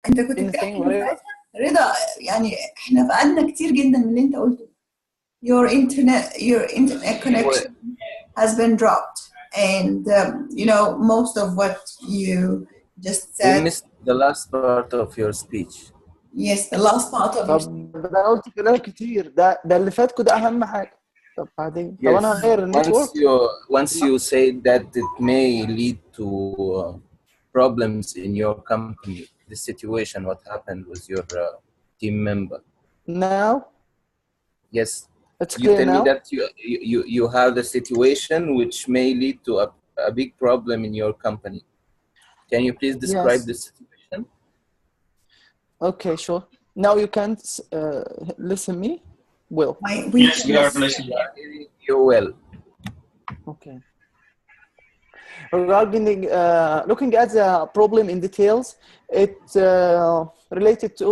انت كنت anything بتحكي من whatever. ساعتها رضا، يعني احنا فقدنا كتير جدا من اللي انت قلته. Your internet Well, connection has been dropped, and most of what you just we said. missed the last part of your speech. Yes, the last part of your. طب ده انا قلت كلام كتير، ده اللي فاتكوا ده اهم حاجه. طب بعدين طب Yes. انا هغير النتورك. Once you say that it may lead to problems in your company, the situation, what happened with your team member. Now Yes. it's You clear tell me now. that you have the situation which may lead to a big problem in your company. Can you please describe Yes. the situation? Okay, sure. Now you can listen me well. We Yes, we are listening. You will. Okay. Regarding looking at the problem in details, it related to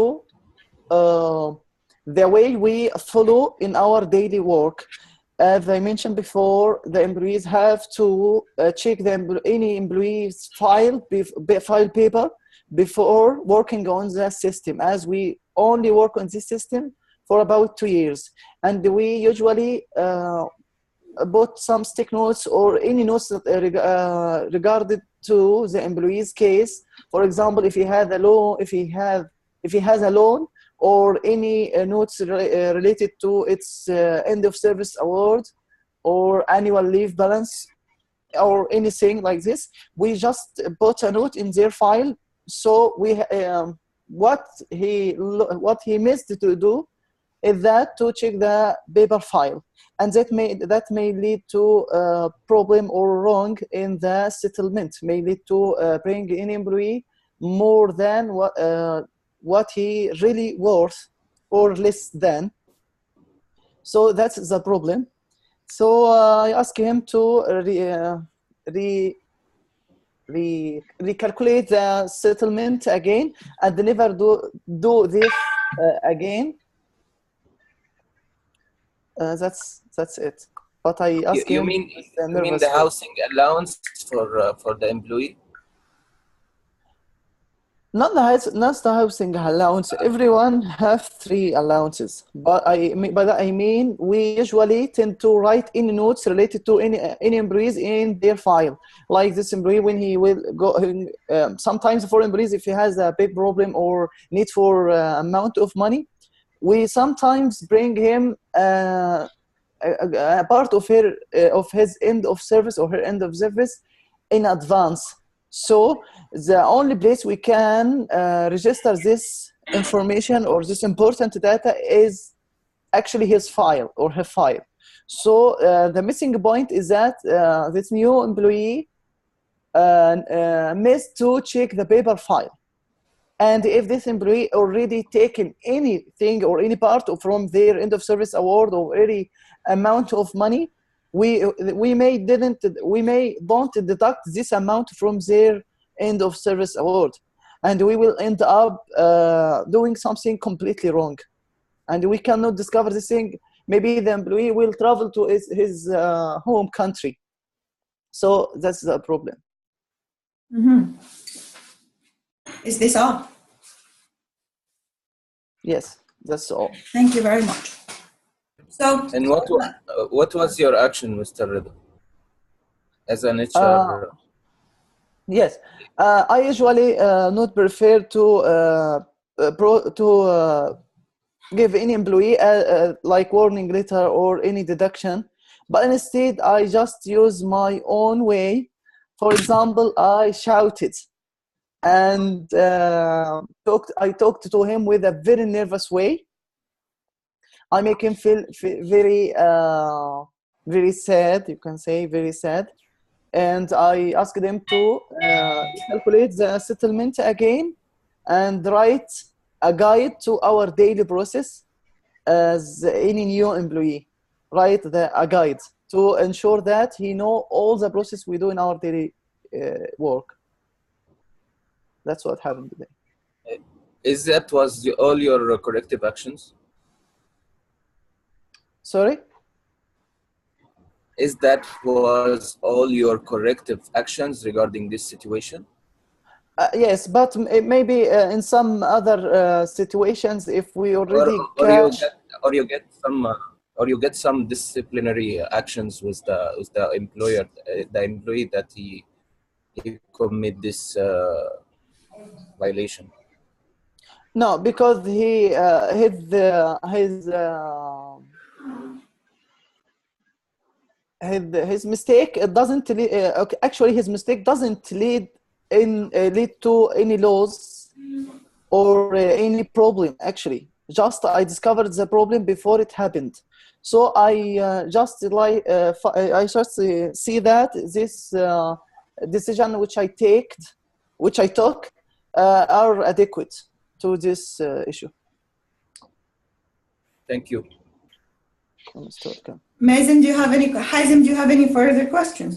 the way we follow in our daily work. As I mentioned before, the employees have to check any employee's file paper before working on the system, as we only work on this system for about 2 years, and we usually put some stick notes or any notes regarded to the employee's case. For example, if he has a loan, if he has a loan, or any notes related to its end of service award or annual leave balance or anything like this, we just put a note in their file. So we what he missed to do is that to check the paper file, and that may lead to a problem or wrong in the settlement, may lead to bring an employee more than what he really worth or less than. So that's the problem. So I asked him to recalculate the settlement again and never do this again. That's it. But I asked You him. mean the housing allowance for the employee? Not the housing allowance. Everyone have 3 allowances, but I mean we usually tend to write any notes related to any employees in their file. Like this employee, when he will go, sometimes for employees, if he has a big problem or need for amount of money, we sometimes bring him a part of his end of service or her end of service in advance. So the only place we can register this information or this important data is actually his file or her file. So the missing point is that this new employee missed to check the paper file. And if this employee already taken anything or any part from their end of service award or any amount of money, we may don't deduct this amount from their end of service award, and we will end up doing something completely wrong, and we cannot discover this thing. Maybe the employee will travel to his home country. So that's the problem. Mm-hmm. Is this all? Yes, that's all. Thank you very much. So, and what was your action, Mr. Rida, as an HR? Yes, I usually not prefer to give any employee like warning letter or any deduction, but instead I just use my own way. For example, I shouted and I talked to him with a very nervous way. I make him feel very sad, you can say very sad. And I asked them to calculate the settlement again and write a guide to our daily process as any new employee. Write a guide to ensure that he know all the process we do in our daily work. That's what happened today. Is that was all your corrective actions? Sorry? Is that was all your corrective actions regarding this situation? Yes, but maybe in some other situations, if we already or you catch. get or you get some disciplinary actions with the employer, the employee that he commit this violation. No, because he his mistake, it doesn't okay, actually his mistake doesn't lead to any loss or any problem. Actually, just I discovered the problem before it happened, so I just I just see that this decision which I took are adequate to this issue. Thank you. Mr. Welcome. Mazen, do you have any? Hazim, do you have any further questions?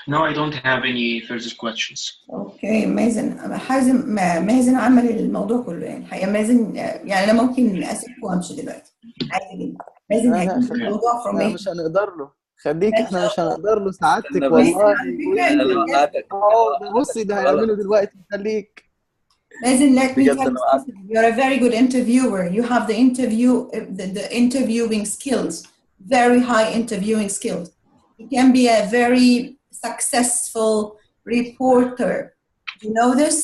No, I don't have any further questions. اوكي مازن حازم مازن عمل الموضوع كله يعني الحقيقه مازن يعني انا ممكن اسيبكم وامشي دلوقتي عادي جدا. مازن هيجيب الموضوع from احنا me. مش هنقدر له، خليك، إن احنا شاء مش الله. هنقدر له سعادتك أنا والله. على فكرة أنت بجد ده بصي ده هيعمله دلوقتي، خليك. Mazen, let me بجد tell you أنا something. You're a very good interviewer. You have the interviewing skills, very high interviewing skills. You can be a very successful reporter. Do you know this?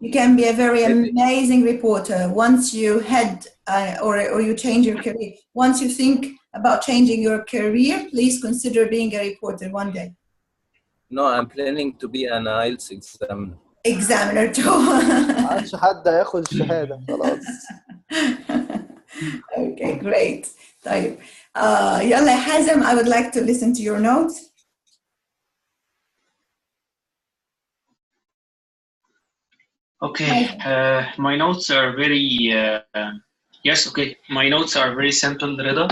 You can be a very amazing reporter once you head or you change your career. Once you think about changing your career, please consider being a reporter one day. No, I'm planning to be an Ielts Examiner too. ما عادش حد هياخد الشهادة خلاص. Okay, great. طيب يلا يا حازم, I would like to listen to your notes. Okay, my notes are very yes. Okay, my notes are very simple, Rida.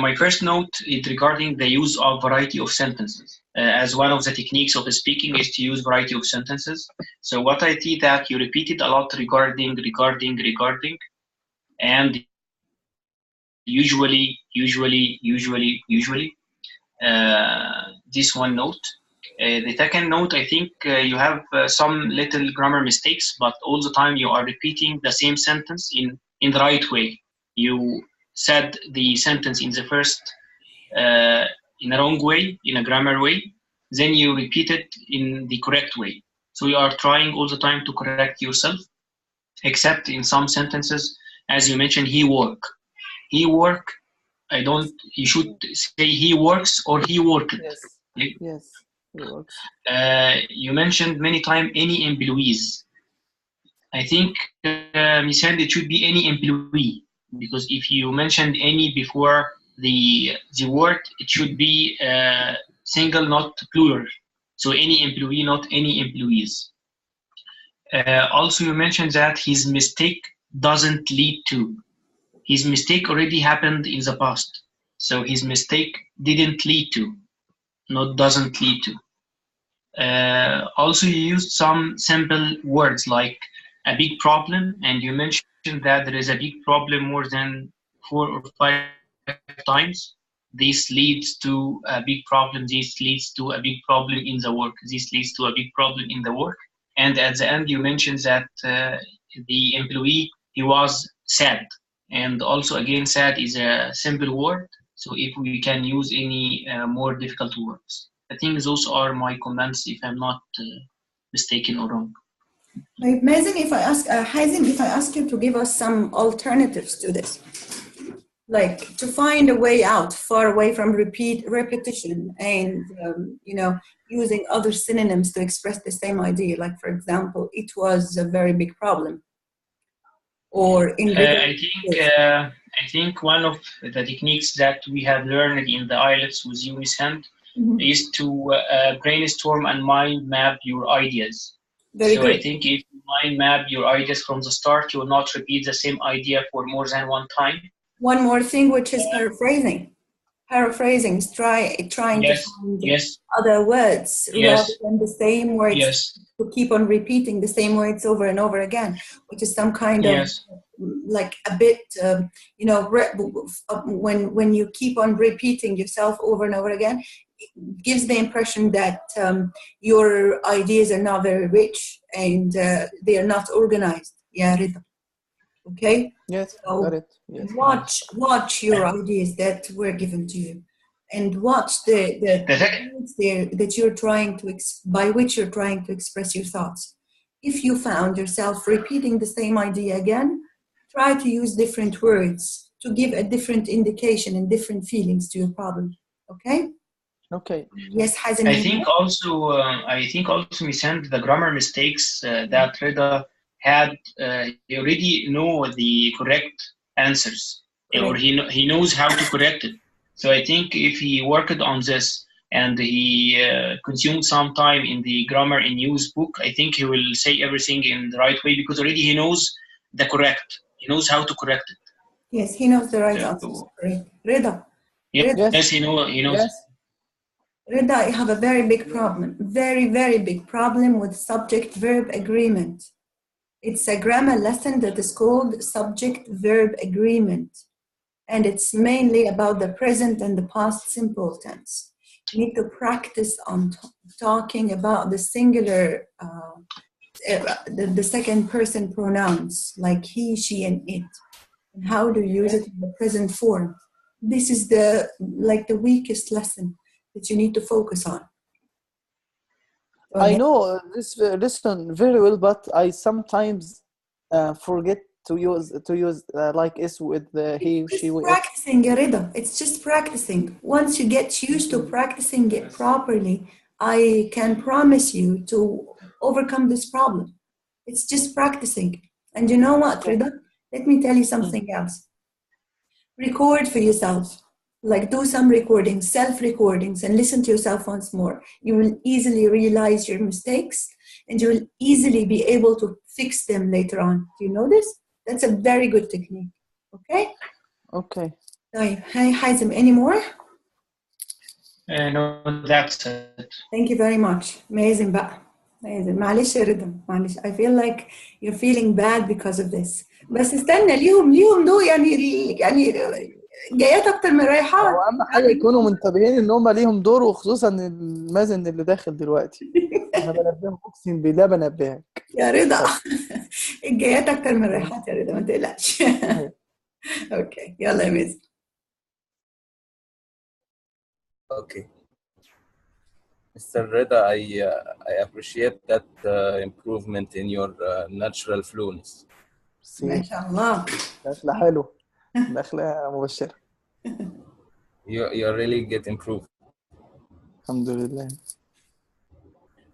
My first note is regarding the use of variety of sentences. As one of the techniques of speaking is to use variety of sentences. So what I see that you repeated a lot regarding, and usually. This one note. The second note, I think you have some little grammar mistakes, but all the time you are repeating the same sentence in the right way. You said the sentence in the first in a wrong way, in a grammar way, then you repeat it in the correct way. So you are trying all the time to correct yourself, except in some sentences, as you mentioned, he work. You should say he works or he worked. Yes, he works. You mentioned many times any employees. I think Michel, it should be any employee, because if you mentioned any before the word, it should be single, not plural. So any employee, not any employees. Also, you mentioned that his mistake doesn't lead to. His mistake already happened in the past. So his mistake didn't lead to, not doesn't lead to. Also, you used some simple words like a big problem, and you mentioned that there is a big problem more than 4 or 5 times. This leads to a big problem. This leads to a big problem in the work. This leads to a big problem in the work. And at the end, you mentioned that the employee, he was sad. And also, again, sad is a simple word. So if we can use any more difficult words. I think those are my comments, if I'm not mistaken or wrong. Mazen, if I ask Hazim, if I ask you to give us some alternatives to this, like to find a way out, far away from repetition, and using other synonyms to express the same idea. Like, for example, it was a very big problem. Or in I think one of the techniques that we have learned in the Ielts with you, Miss Hand, is to brainstorm and mind map your ideas. Very good. I think if you mind map your ideas from the start, you will not repeat the same idea for more than one time. One more thing, which is paraphrasing. Paraphrasing is trying to find other words rather than the same words. To keep on repeating the same words over and over again, which is some kind of like a bit, when you keep on repeating yourself over and over again, gives the impression that your ideas are not very rich and they are not organized. Yeah, Rida. Okay? Yes, So got it. Yes. watch your ideas that were given to you, and watch the words there that you're trying to by which you're trying to express your thoughts. If you found yourself repeating the same idea again, try to use different words to give a different indication and different feelings to your problem. Okay? Okay. Yes, Hazem. I think also we send the grammar mistakes that Reda had. He already know the correct answers, or he knows how to correct it. So I think if he worked on this and he consumed some time in the grammar in use book, I think he will say everything in the right way because already he knows the correct. He knows how to correct it. Yes, he knows the right answers. Reda. Yes, he knows. Yes. Reda, I have a very big problem, very, very big problem with subject-verb agreement. It's a grammar lesson that is called subject-verb agreement. And it's mainly about the present and the past simple tense. You need to practice on talking about the singular, the second person pronouns, like he, she, and it. And how to use it in the present form. This is the weakest lesson that you need to focus on. I know this lesson very well, but I sometimes forget to use like is with the he, she, we. Practicing, Rida. It's just practicing. Once you get used to practicing it properly, I can promise you to overcome this problem. It's just practicing. And you know what, Rida? Let me tell you something else. Record for yourself. Like do some recordings, self-recordings, and listen to yourself once more. You will easily realize your mistakes and you will easily be able to fix them later on. Do you know this? That's a very good technique. Okay? Okay. طيب, hi Hazem, any more? No, that's it. Thank you very much. Amazing بقى. Amazing. معلش يا رضا. معلش. I feel like you're feeling bad because of this. بس استنى ليهم دول يعني جايات اكتر من رايحات. واهم حاجه يكونوا منتبهين ان هم ليهم دور، وخصوصا المازن اللي داخل دلوقتي. انا بنبهك، اقسم بالله بنبهك يا رضا. الجايات اكتر من رايحات يا رضا، ما تقلقش. اوكي يلا يا مازن. Okay. Mr. Reda, I appreciate that improvement in your natural fluency. ما شاء الله. داخله حلو، داخله مبشره. You really get improved. الحمد لله.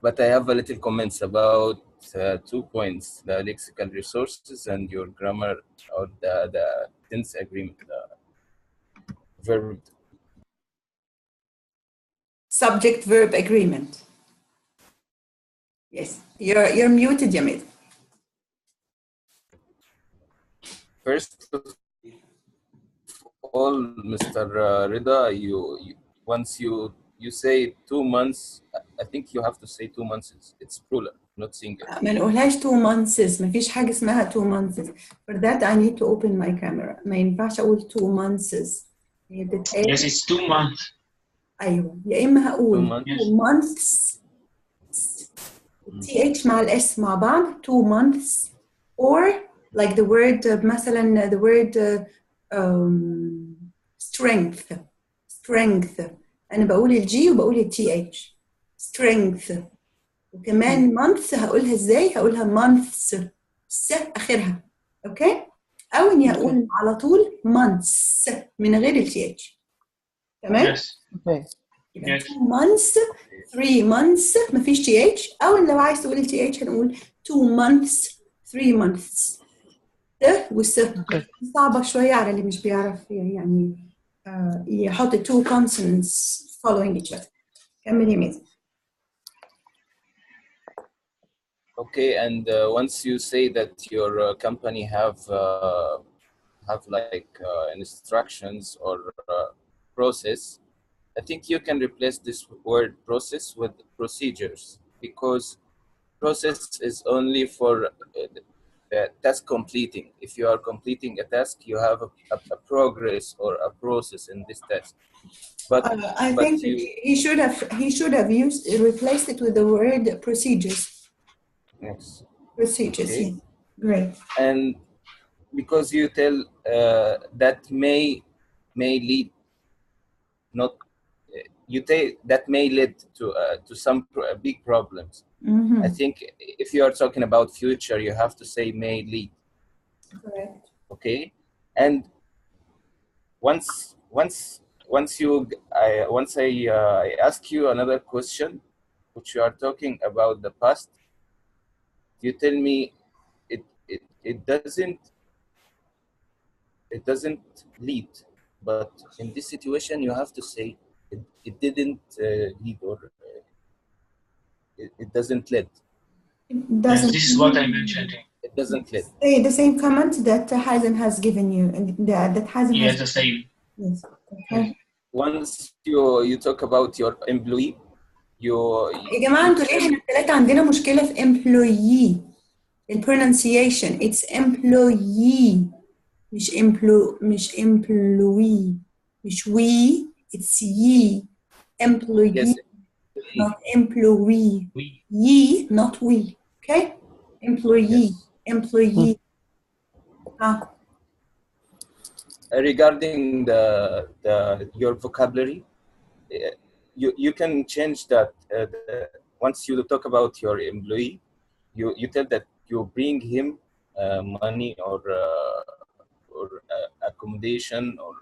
But I have a little comments about 2 points: the lexical resources and your grammar, or the tense agreement, the verb. Subject-verb agreement. Yes, you're muted, Yamid. First of all, Mr. Rida, you once you say 2 months, I think you have to say 2 months. It's plural, not singular. ما نقولهاش 2 months. ما فيش حاجة اسمها 2 months. For that I need to open my camera. ما ينفعش أقول 2 months. Yes, it's 2 months. أيوة، يا إما هقول 2 months. TH مع الS مع بعض 2 months, or like the word مثلا the word strength. أنا بقول الجي وبقول الTH strength. وكمان months هقولها إزاي؟ هقولها months س آخرها. أوكي؟ أو إني هقول على طول months من غير الTH. تمام؟ Yes. Okay. 2 months 3 months ما فيش TH، أو لو عايز تقول الTH هنقول 2 months 3 months. ده والس صعبة شوية على اللي مش بيعرف يعني يحط 2 consonants following each other. كمل يا مازن. Okay, and once you say that your company have like instructions or process, I think you can replace this word process with procedures, because process is only for task completing. If you are completing a task, you have a progress or a process in this task. But I think he should have replaced it with the word procedures. yes. Procedures, Okay. yes. Great. And because you tell that may lead, not you take that may lead to some big problems. I think if you are talking about future, you have to say may lead. Correct. Okay, and once I ask you another question, which you are talking about the past, you tell me it doesn't lead, but in this situation you have to say it didn't lead, or it doesn't lead. It doesn't. This is what I mentioned. It doesn't lead. The same comment that Hazen has given you, and that Hazen Yes, has. the same. Yes. Okay. Once you talk about your employee, يا جماعة انتوا ليه احنا الثلاثة عندنا مشكلة في employee البرونسيشن it's employee مش employee مش we it's ye employee yes, not employee ye not we okay employee yes. employee Regarding your vocabulary, you can change that. Once you talk about your employee, you tell that you bring him money or accommodation or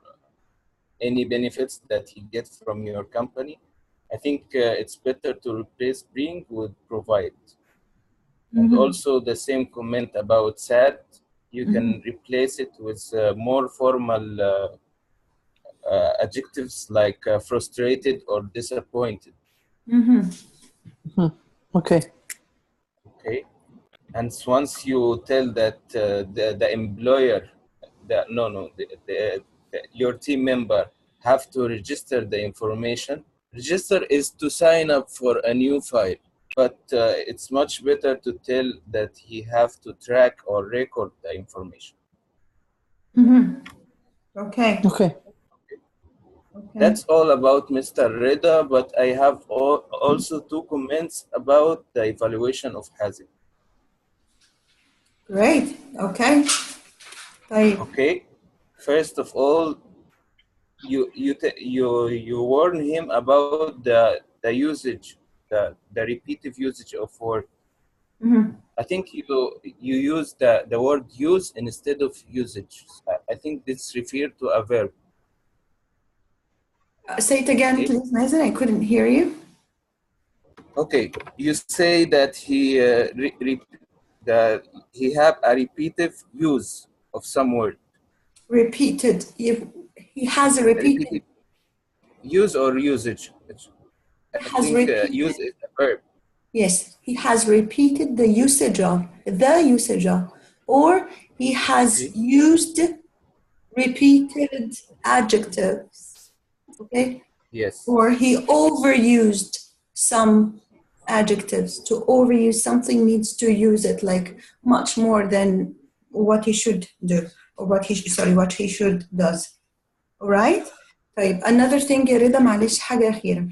any benefits that he gets from your company. I think it's better to replace bring with provide. And also the same comment about sad, you can replace it with more formal adjectives like frustrated or disappointed. Okay. Okay. And once you tell that the employer, your team member have to register the information. Register is to sign up for a new file, but it's much better to tell that he have to track or record the information. Okay. Okay. That's all about Mr. Reda, but I have also two comments about the evaluation of Hazim. Great. Okay. Okay. First of all, you warn him about the usage, the repetitive usage of word. I think you use the word use instead of usage. I think this refers to a verb. Say it again, please, Mazen. I couldn't hear you. Okay, you say that he have a repetitive use of some word. Repeated. He has a repeated use or usage. I think use is a verb. Yes, he has repeated the usage of, or he has used repeated adjectives. Okay? Yes. Or he overused some adjectives. To overuse something means to use it like much more than what he should do, or what he should does. All right? طيب another thing يا رضا معلش حاجة أخيرة.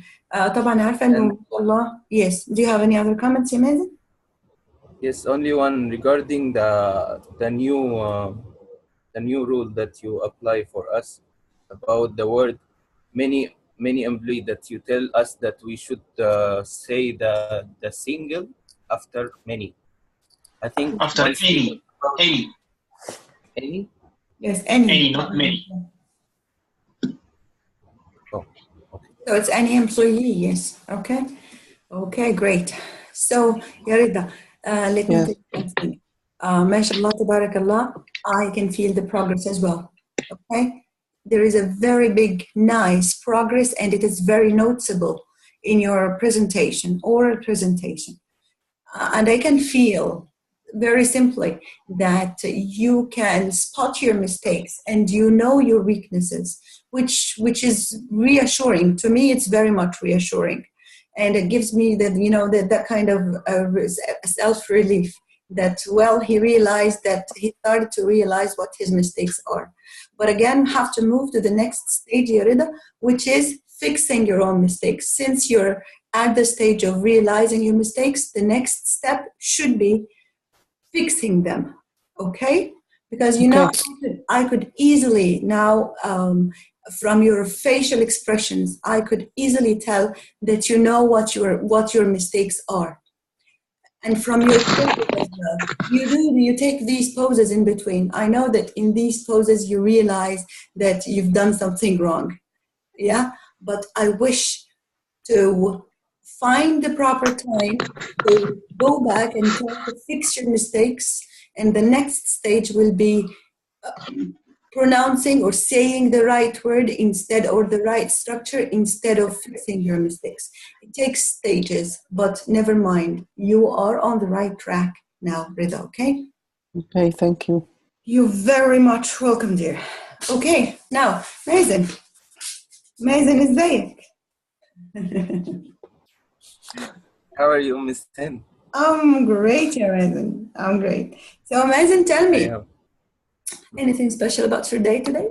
طبعا عارفة إنه إن شاء الله. Yes. Do you have any other comments, يا مازن? Yes, only one regarding the new rule that you apply for us about the word many employee, that you tell us that we should say the single after many. I think after any. Yes, any. Any, not many. Oh, okay. So it's any employee, yes. Okay. Okay, great. So, Yarida, let me take something. MashaAllah, tabarakallah, I can feel the progress as well. Okay. There is a very big, nice progress, and it is very noticeable in your presentation, oral presentation. And I can feel very simply that you can spot your mistakes and you know your weaknesses, which is reassuring. To me, it's very much reassuring. And it gives me that, that kind of self-relief that, well, he realized that he started to realize what his mistakes are. But again, have to move to the next stage, Yarida, which is fixing your own mistakes. Since you're at the stage of realizing your mistakes, the next step should be fixing them. Okay? Because Okay. I could easily now, from your facial expressions, I could easily tell that you know what your mistakes are. And from your poses as well, you take these poses in between. I know that in these poses you realize that you've done something wrong. Yeah, but I wish to find the proper time to go back and try to fix your mistakes. And the next stage will be pronouncing or saying the right word instead, or the right structure instead of fixing your mistakes. It takes stages, but never mind. You are on the right track now, Rida, okay? Okay, thank you. You're very much welcome, dear. Okay, now, Mazen. Mazen is there. How are you, Miss Ten? I'm great, Mazen. I'm great. So, Mazen, tell I me, have. anything special about your day today?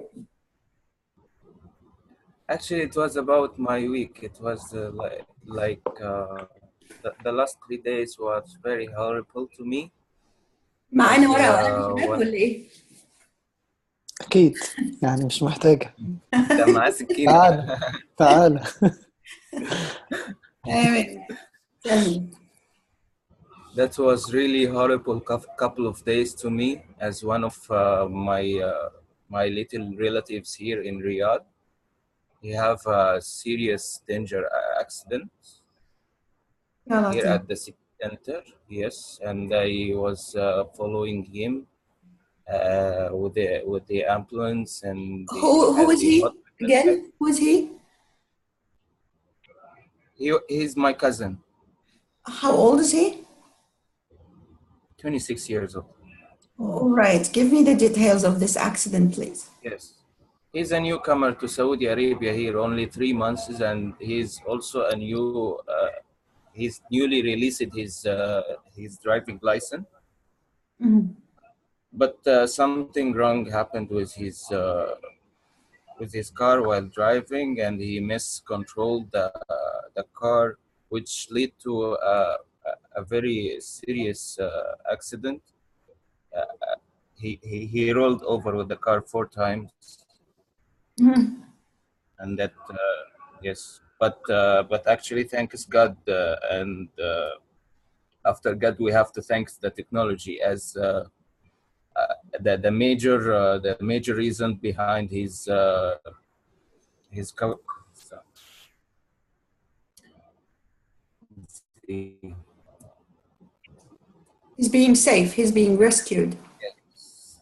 Actually, it was about my week. It was the last 3 days was very horrible to me. معانا As ورقة وقلم كمان what ولا ايه؟ أكيد يعني مش محتاجة. ده معاه سكينة. تعال تعال. Tell me. That was really horrible couple of days to me, as one of my little relatives here in Riyadh. He have a serious danger accident here at the city center. Yes, and I was following him with the ambulance, and Who at is the he hospital. again? Who is he? He's my cousin, How old is he? 26 years old. All right, give me the details of this accident, please. Yes. He's a newcomer to Saudi Arabia here, only 3 months, and he's also a he's newly released his driving license. Mhm. But something wrong happened with his car while driving, and he miscontrolled the car, which led to a very serious accident. He rolled over with the car 4 times, Mhm. and that yes, but actually, thanks God, and after God, we have to thank the technology, as the major reason behind his co- so, He's being safe. He's being rescued.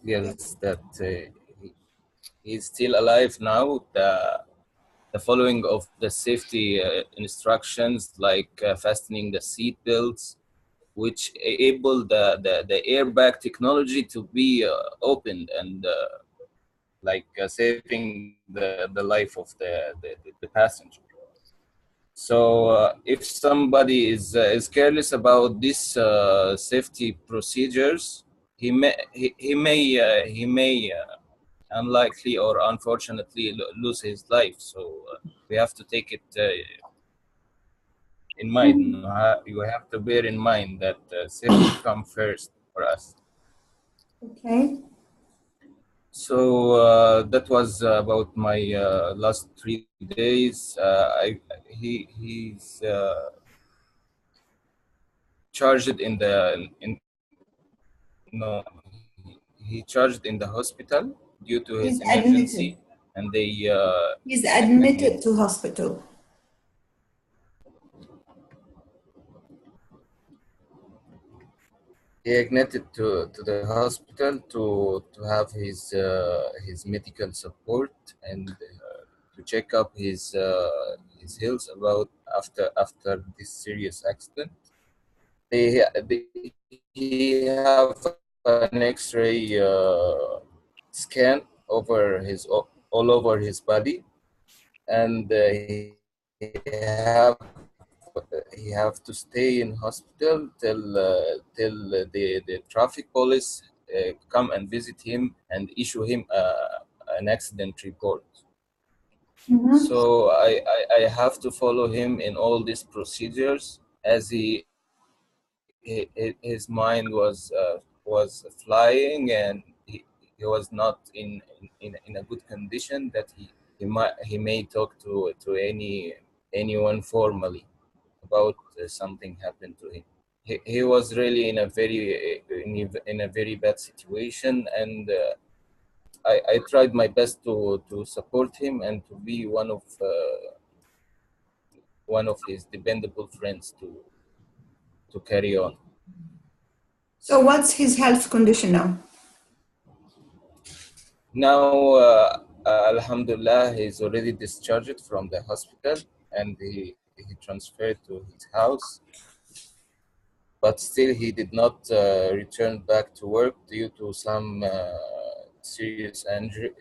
yes, that he's still alive now. The following of the safety instructions, like fastening the seat belts, which enable the airbag technology to be opened, and saving the life of the passenger. So if somebody is careless about these safety procedures, he may unlikely or unfortunately lose his life. So we have to take it in mind. You have to bear in mind that safety comes first for us. Okay. So that was about my last 3 days. He's charged in the in no he charged in the hospital due to his He's admitted. emergency, and they He's admit admitted him. to hospital. He admitted to the hospital to have his medical support, and to check up his health about after this serious accident. He have an X-ray scan over all over his body, and he have he have to stay in hospital till the traffic police come and visit him and issue him an accident report. Mhm. So I have to follow him in all these procedures, as his mind was flying, and he was not in a good condition that he may talk to anyone formally about something happened to him. He was really in a very bad situation, and I tried my best to support him and to be one of his dependable friends to carry on. So what's his health condition now? Now, Alhamdulillah, he's already discharged from the hospital, and he transferred to his house. But still, he did not return back to work due to some serious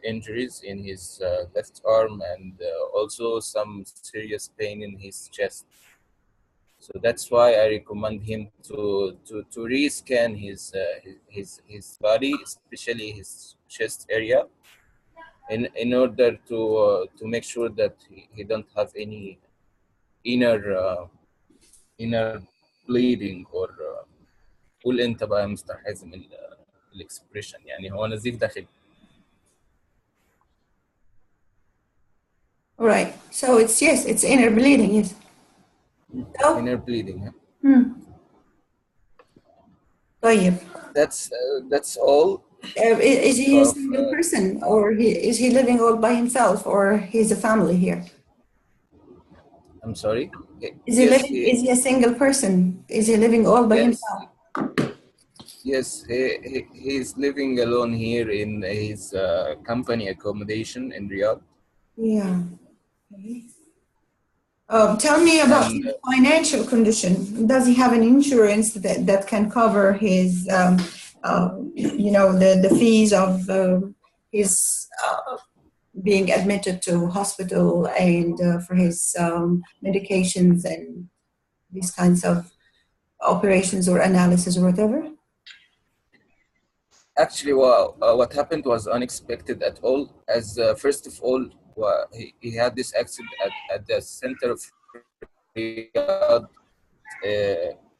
injuries in his left arm, and also some serious pain in his chest. So that's why I recommend him to rescan his body, especially his chest area, in order to make sure that he don't have any inner inner bleeding. or قول انت بقى يا مستر حازم الاكسبريشن، يعني هو نزيف داخلي. All right. So it's inner bleeding, yes. So, inner bleeding. طيب. That's all. Is he a single person, or is he living all by himself, or he's a family here? I'm sorry. Is he living? Is he a single person? Is he living all by himself? Yes, he's living alone here in his company accommodation in Riyadh. Yeah. Okay. Tell me about his financial condition. Does he have an insurance that can cover his, the fees of his being admitted to hospital, and for his medications and these kinds of operations or analysis or whatever? Actually, what happened was unexpected at all. As first of all, he had this accident at the center of Riyadh.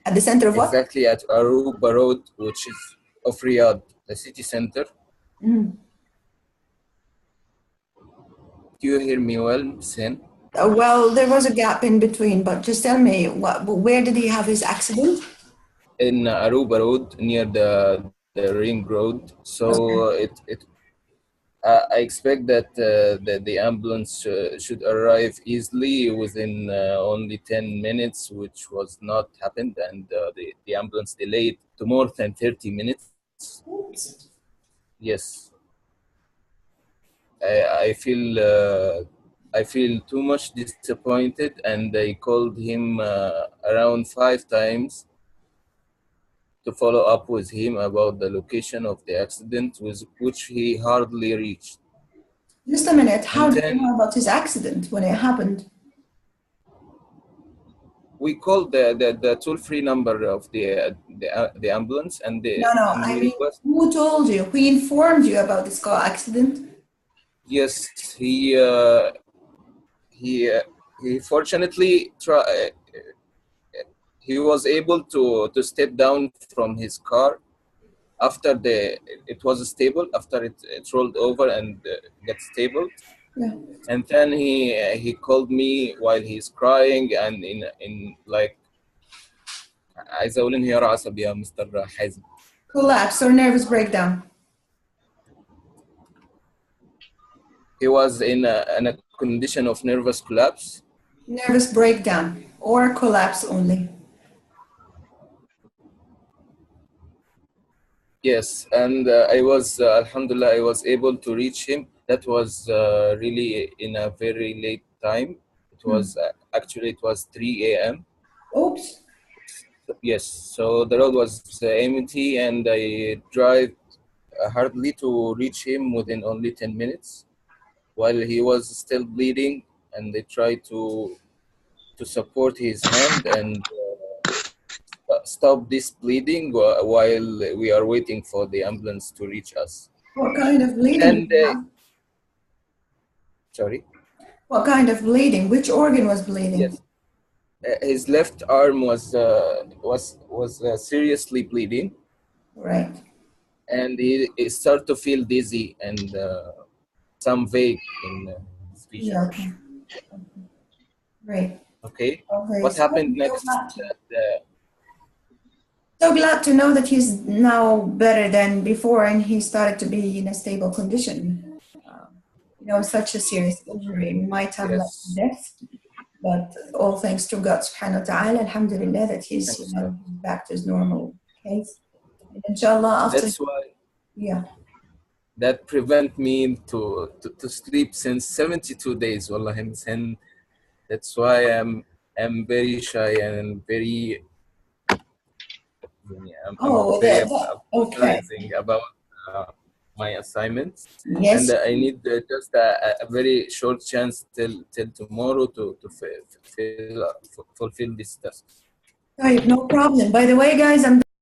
At the center of what? Exactly at Aruba Road, which is of Riyadh, the city center. Do you hear me well, Sin? Well, there was a gap in between, but just tell me, where did he have his accident? In Aruba Road, near the ring road. So I expect that the ambulance should arrive easily within only 10 minutes, which was not happened, and the ambulance delayed to more than 30 minutes. Oops. Yes. I feel too much disappointed, and I called him around 5 times to follow up with him about the location of the accident, which he hardly reached. Just a minute. How did you know about his accident when it happened? We called the toll-free number of the ambulance, and I mean, who told you? Who informed you about this car accident? Yes, he fortunately he was able to step down from his car after it was stable, after it rolled over and got stable. Yeah. And then he called me while he's crying and in like عايز اقول انهيار عصبي يا مستر حازم. Collapse or nervous breakdown? He was in a condition of nervous collapse. Nervous breakdown or collapse only? Yes, and I was, alhamdulillah, I was able to reach him. That was really in a very late time. It was actually, it was 3 a.m. Oops. Yes, so the road was empty, and I drive hardly to reach him within only 10 minutes while he was still bleeding, and they tried to to support his hand and stop this bleeding while we are waiting for the ambulance to reach us. What kind of bleeding? And sorry. What kind of bleeding? Which organ was bleeding? Yes, his left arm was seriously bleeding, Right. and he started to feel dizzy and some vague in his vision. Yeah, okay. Right. Okay. Okay. What happened next? So glad to know that he's now better than before and he started to be in a stable condition. You know, such a serious injury might have led to death, but all thanks to God subhanahu wa ta'ala, alhamdulillah, that he's back to his normal case. And inshallah, after. That's why. Yeah. That prevent me to sleep since 72 days, wallahi, and that's why I'm very shy and very apologizing about my assignments. Yes. And I need just a very short chance till tomorrow to fulfill this task. Right, no problem. By the way, guys, I'm